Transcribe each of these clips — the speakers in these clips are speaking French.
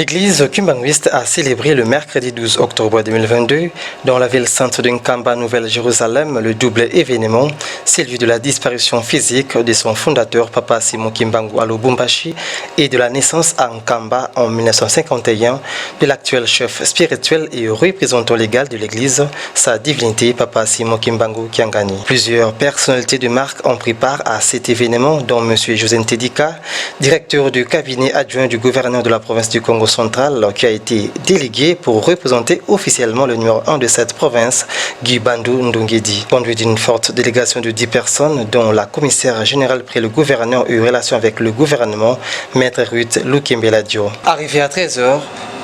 L'église kimbanguiste a célébré le mercredi 12 octobre 2022 dans la ville sainte de Nkamba, Nouvelle-Jérusalem, le double événement, celui de la disparition physique de son fondateur, Papa Simon Kimbangu à Lubumbashi, et de la naissance à Nkamba en 1951 de l'actuel chef spirituel et représentant légal de l'église, sa divinité, Papa Simon Kimbangu Kiangani. Plusieurs personnalités de marque ont pris part à cet événement, dont M. José Ntedika, directeur du cabinet adjoint du gouverneur de la province du Congo central, qui a été délégué pour représenter officiellement le numéro 1 de cette province, Guy Bandou Ndongedi. Conduit d'une forte délégation de 10 personnes, dont la commissaire générale près le gouverneur et relation avec le gouvernement, Maître Ruth Lukembeladio. Arrivé à 13h,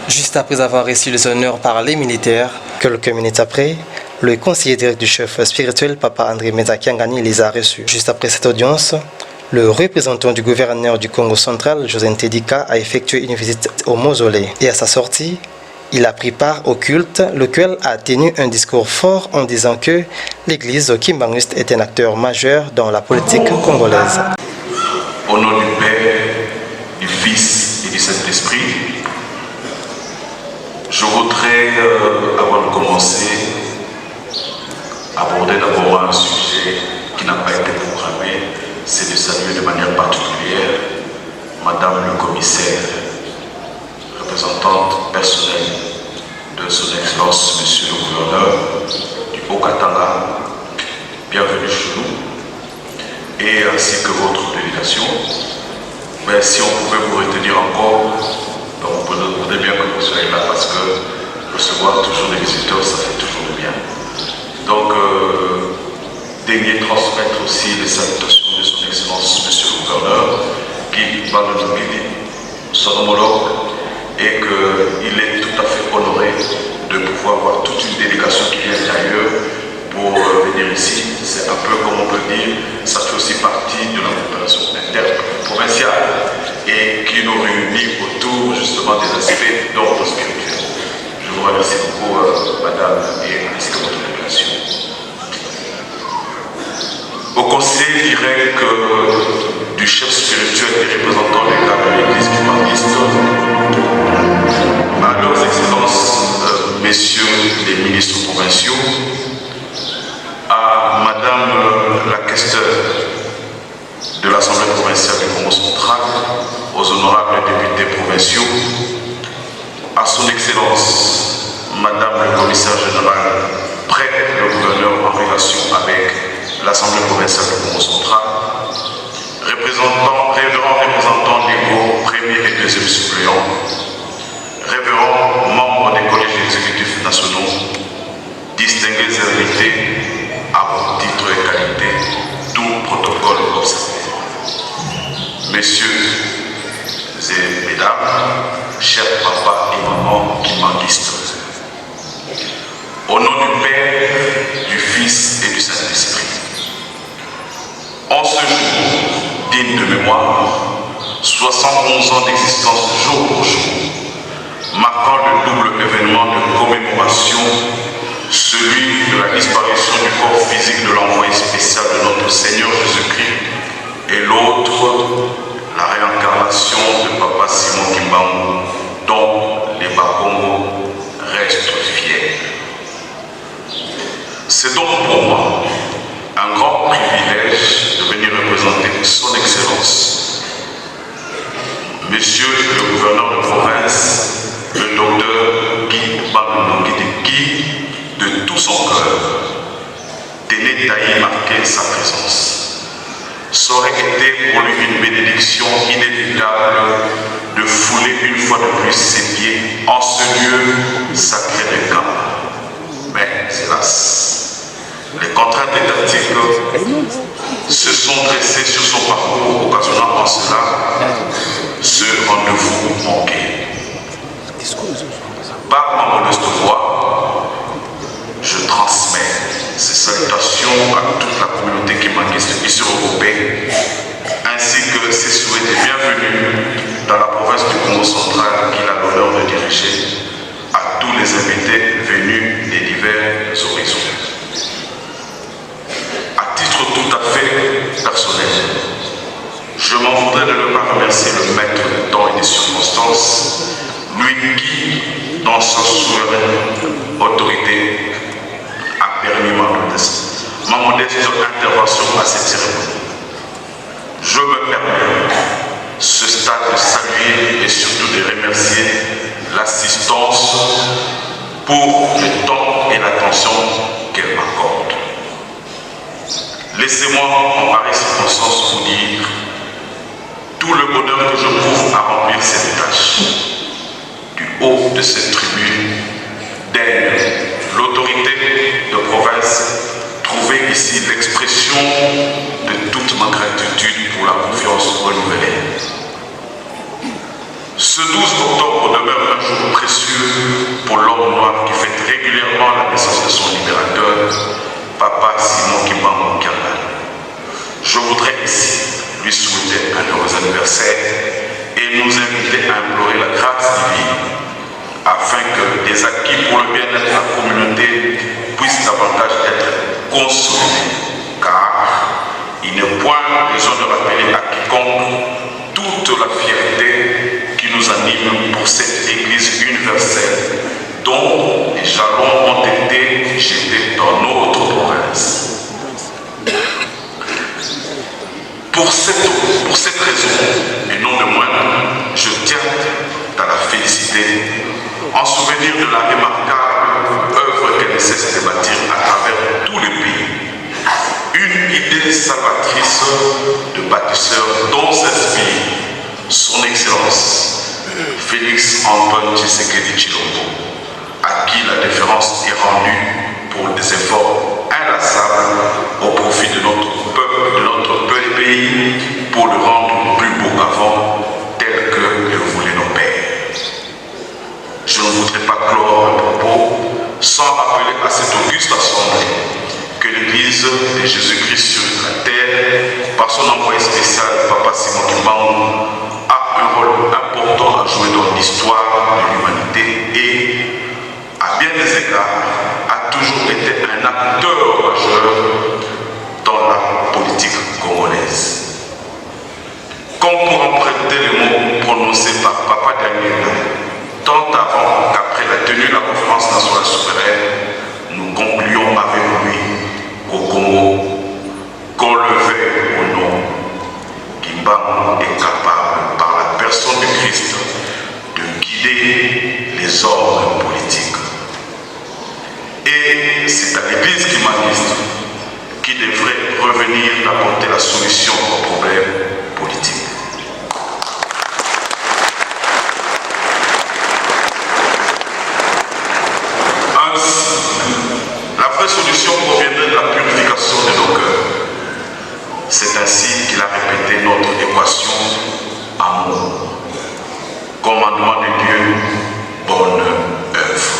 juste après avoir reçu les honneurs par les militaires, quelques minutes après, le conseiller direct du chef spirituel, Papa André Meza Kiangani, les a reçus. Juste après cette audience, le représentant du gouverneur du Congo central, José Ntedika, a effectué une visite au mausolée. Et à sa sortie, il a pris part au culte, lequel a tenu un discours fort en disant que l'église kimbanguiste est un acteur majeur dans la politique congolaise. Au nom du Père, du Fils et du Saint-Esprit, je voudrais, avant de commencer, aborder d'abord un sujet qui n'a pas été programmé, c'est de saluer de manière particulière Madame le commissaire, représentante personnelle de son Excellence, Monsieur le gouverneur du Haut-Katanga. Bienvenue chez nous, et ainsi que votre délégation. Mais si on pouvait vous retenir encore, on voudrait bien que vous soyez là, parce que recevoir toujours des visiteurs, ça fait toujours du bien. Donc, daignez transmettre aussi les salutations de son Excellence, Monsieur le gouverneur, Guy Bandou Ndongedi, son homologue, et qu'il est tout à fait honoré de pouvoir voir toute une délégation qui vient d'ailleurs pour venir ici. C'est un peu, comme on peut dire, ça fait aussi partie de la coopération interprovinciale et qui nous réunit autour justement des aspects d'ordre spirituel. Je vous remercie beaucoup, Madame, et ainsi que votre délégation. Au conseil, je dirais que du chef spirituel et représentant légal de l'église kimbanguiste, à leurs excellences, messieurs les ministres provinciaux, à Madame la questeur de l'Assemblée provinciale du Congo central, aux honorables députés provinciaux, à son excellence, Madame le commissaire général, près le gouverneur en relation avec l'Assemblée provinciale du Congo central, révérends représentants légaux, premier et deuxième suppléants, révérends membres des collèges exécutifs nationaux, distingués invités à vos titres et qualités, tout protocole observé. Messieurs et mesdames, chers papas et mamans kimbanguistes, au nom du Père, du Fils et du Saint-Esprit, en ce jour digne de mémoire, 71 ans d'existence jour pour jour, marquant le double événement de commémoration, celui de la disparition du corps physique de l'envoyé spécial de notre Seigneur Jésus-Christ, et l'autre, la réincarnation de Papa Simon Kimbangu, dont les Bakongo restent fiers. C'est donc pour moi un grand privilège de venir représenter son Excellence, Monsieur le gouverneur de province, le docteur Guy Bandou Ndongedi, qui, de tout son cœur, tenait à y marquer sa présence. Ça aurait été pour lui une bénédiction inévitable de fouler une fois de plus ses pieds en ce lieu sacré de Camp. Mais, hélas, les contraintes étatiques se sont dressées sur son parcours, occasionnant en cela ce rendez-vous manqué. Par ma modeste voix, je transmets ces salutations à toute la communauté kimbanguiste ici regroupée, ainsi que ses souhaits de bienvenue dans la province du Congo central qu'il a l'honneur de diriger, à tous les invités venus des divers horizons. Tout à fait personnel. Je m'en voudrais de ne pas remercier le maître du temps et des circonstances, lui qui, dans sa souveraine autorité, a permis ma modeste intervention à cette cérémonie. Je me permets, ce stade, de saluer et surtout de remercier l'assistance pour le temps et l'attention qu'elle m'accorde. Laissez-moi en pareille circonstance vous dire tout le bonheur que je trouve à remplir cette tâche. Du haut de cette tribune, d'elle, l'autorité de province, trouver ici l'expression de toute ma gratitude pour la confiance renouvelée. Ce 12 octobre demeure un jour précieux pour l'homme noir qui fête régulièrement la naissance de son libérateur, Papa Simon Kimbangu Kyambala. Je voudrais ici lui souhaiter un heureux anniversaire et nous inviter à implorer la grâce divine afin que des acquis pour le bien-être de la communauté puissent davantage être consolidés, car il n'est point besoin de rappeler à quiconque toute la fierté qui nous anime pour cette Église universelle dont les jalons ont été jetés dans notre province. Pour cette raison, et non de moindre, je tiens à la féliciter en souvenir de la remarquable œuvre qu'elle ne cesse de bâtir à travers tout le pays. Une idée salvatrice de bâtisseur dont s'inspire son Excellence Félix Antoine Tshisekedi Tshilombo, à qui la déférence est rendue pour des efforts inlassables au profit de notre peuple, de notre pays, pour le rendre plus beau qu'avant, tel que le voulaient nos pères. Je ne voudrais pas clore un propos sans rappeler à cette auguste assemblée que l'Église de Jésus-Christ sur la terre, par son envoyé spécial, Papa Simon Kimbangu, a un rôle important à jouer dans l'histoire de l'humanité et, à bien des égards, a toujours été un acteur majeur dans la politique congolaise. Comme pour emprunter les mots prononcés par Papa Daniel, tant avant qu'après la tenue de la conférence nationale souveraine, nous concluons avec lui qu'au Congo, qu'on le veuille ou non, Kimbangu est capable, par la personne de Christ, de guider les ordres politiques. Et c'est à l'Église qui devrait revenir apporter la solution aux problèmes politiques. Ainsi, la vraie solution proviendrait de la purification de nos cœurs. C'est ainsi qu'il a répété notre équation amour, commandement de Dieu, bonne œuvre.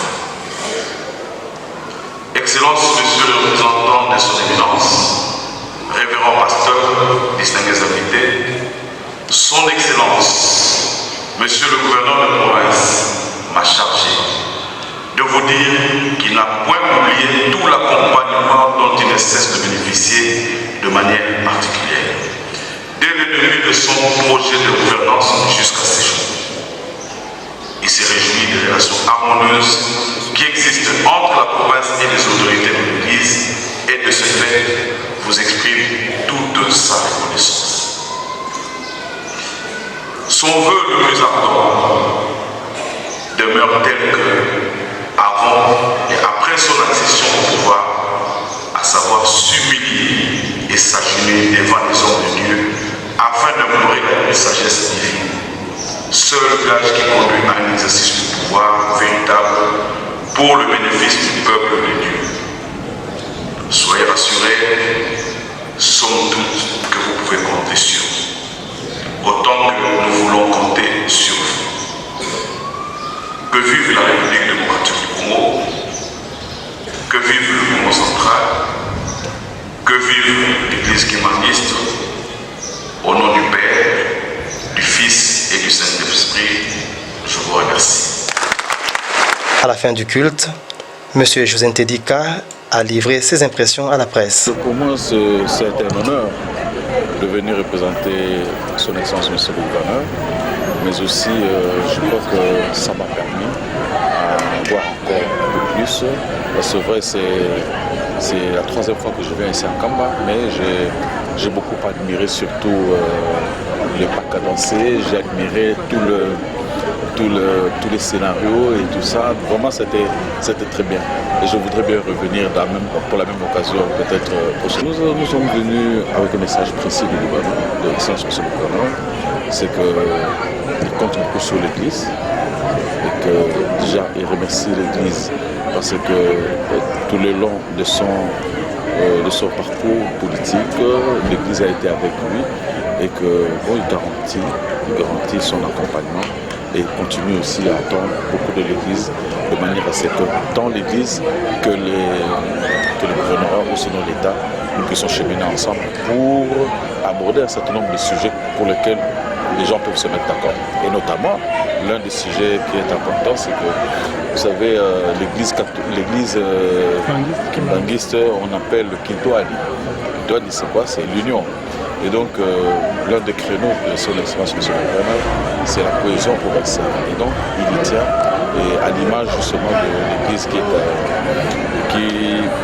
Excellence, Monsieur le représentant de son éminence, révérend pasteur, distingués invités, son Excellence, Monsieur le gouverneur de province, m'a chargé de vous dire qu'il n'a point oublié tout l'accompagnement dont il ne cesse de bénéficier de manière particulière, dès le début de son projet de gouvernance jusqu'à ces jours. Il s'est réjoui des relations harmonieuses qui existent entre la province et les autorités de l'Église et de ce fait vous exprime toute sa reconnaissance. Son vœu le plus ardent demeure tel que, avant et après son accession au pouvoir, à savoir s'humilier et s'agenouiller devant les hommes de Dieu afin d'implorer la sagesse divine, seul gage qui conduit à un exercice du pouvoir véritable pour le bénéfice du peuple de Dieu. Soyez rassurés, somme toute, que vous pouvez compter sur nous, autant que nous voulons compter sur vous. Que vive la République démocratique du Congo, que vive le Congo central, que vive l'Église kimbanguiste, au nom du Père, du Fils et du Saint-Esprit, je vous remercie. À la fin du culte, M. José Ntedika a livré ses impressions à la presse. Pour moi, c'est un honneur de venir représenter son Excellence, M. le Gouverneur, mais aussi je crois que ça m'a permis à voir encore un peu plus. C'est vrai, c'est la troisième fois que je viens ici à Kamba, mais j'ai beaucoup admiré surtout les pas cadencés, j'ai admiré tous les scénarios et tout ça. Vraiment, c'était très bien. Et je voudrais bien revenir pour la même occasion, peut-être prochaine. Nous sommes venus avec un message précis du gouvernement, de l'excellence sur le gouvernement, c'est qu'il compte beaucoup sur l'Église et que déjà il remercie l'Église parce que tout le long de son parcours politique, l'Église a été avec lui et qu'il garantit son accompagnement et continue aussi à attendre beaucoup de l'Église de manière à ce que tant l'Église que le gouvernement ou sinon l'État, nous puissions cheminer ensemble pour aborder un certain nombre de sujets pour lesquels les gens peuvent se mettre d'accord. Et notamment, l'un des sujets qui est important, c'est que, vous savez, l'église kimbanguiste, on appelle le Kintoali. Le Kintoali, c'est quoi? C'est l'union. Et donc, l'un des créneaux de son excellence, M. le Gouverneur, c'est la cohésion provinciale. Et donc, il y tient, et à l'image justement de l'église qui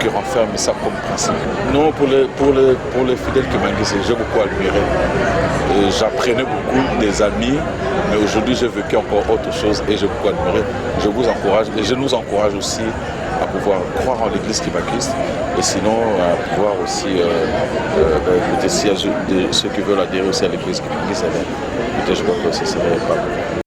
renferme ça comme principe. Non, pour les fidèles kimbanguistes, j'ai beaucoup admiré. J'apprenais beaucoup des amis, mais aujourd'hui j'ai vécu encore autre chose et j'ai beaucoup admiré. Je vous encourage et je nous encourage aussi à pouvoir croire en l'église kimbanguiste et sinon à pouvoir aussi peut-être s'il y a ceux qui veulent adhérer aussi à l'église kimbanguiste, peut-être je crois que ce serait pas mal.